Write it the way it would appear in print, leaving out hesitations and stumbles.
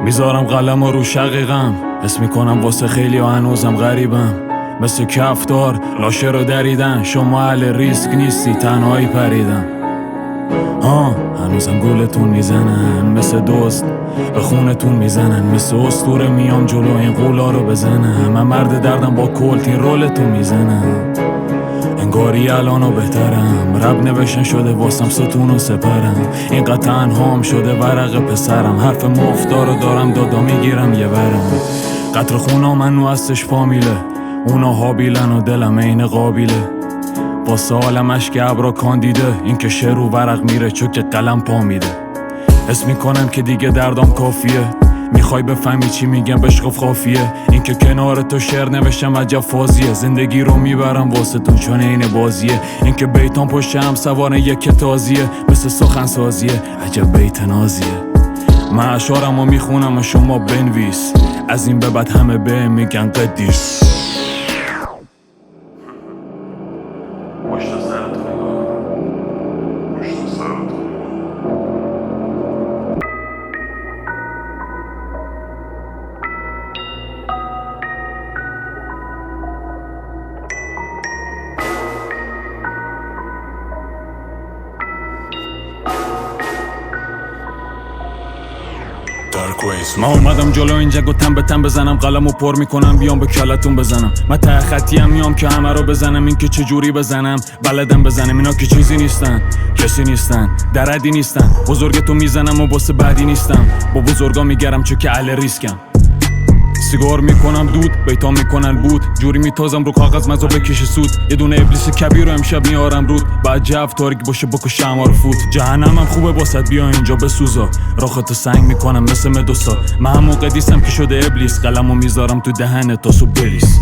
میذارم قلم رو شقیقم، حس میکنم واسه خیلی و هنوزم غریبم. مثل کفتار لاشه رو دریدن، شما اهل ریسک نیستی تنهایی پریدن. هنوزم گلتون میزنن مثل دوست، به خونتون میزنن مثل اسطوره. میام جلو این قولا رو بزنم، من مرد دردم با کلت این رولتون میزنم. انگاری الانو بهترم، رب نوشن شده واسم ستون و سپرم. اینقدر تنهام شده ورق پسرم، حرف مفتارو دارم دادا میگیرم یه برم. قطر خونا منو هستش فامیله، اونا حابیلن و دلم این قابیله. واسه عالم اشک ابرا کاندیده، این که شعر و ورق میره چون که قلم پا میده. حس میکنم که دیگه دردم کافیه، میخوای بفهمی چی میگم بشقف خافیه. این که کنار تو شعر نوشتم عجب فازیه، زندگی رو میبرم واسه تو چون این بازیه. این که بیتام پشت هم سوار یک تازیه، مثل سخن سازیه عجب بیت نازیه. من اشعارم رو میخونم و شما بنویس، از این به بعد همه به میگن قدیس. من اومدم جلو اینجا گفتم به تن بزنم، قلمو پر میکنم بیام به کلتون بزنم. من ته خطیم میام که همه رو بزنم، این که چجوری بزنم بلدم بزنم. اینا که چیزی نیستن کسی نیستن دردی نیستن، بزرگتو میزنم و واسه بعدی نیستم. با بزرگا میگرم چون که اهل ریسکم. سیگار میکنم دود بیتا میکنن بود، جوری میتازم رو کاغذ مزا بکشه سود. یه دونه ابلیس کبیر رو امشب میارم رود، بعد جو تاریک باشه بکشه همه رو فوت. جهنمم خوبه باست بیا اینجا بسوزا، راختو سنگ میکنم مثل مدوسا. من هم موقع دیستم که شده ابلیس، قلمو میذارم تو دهنت تا صبح بریز.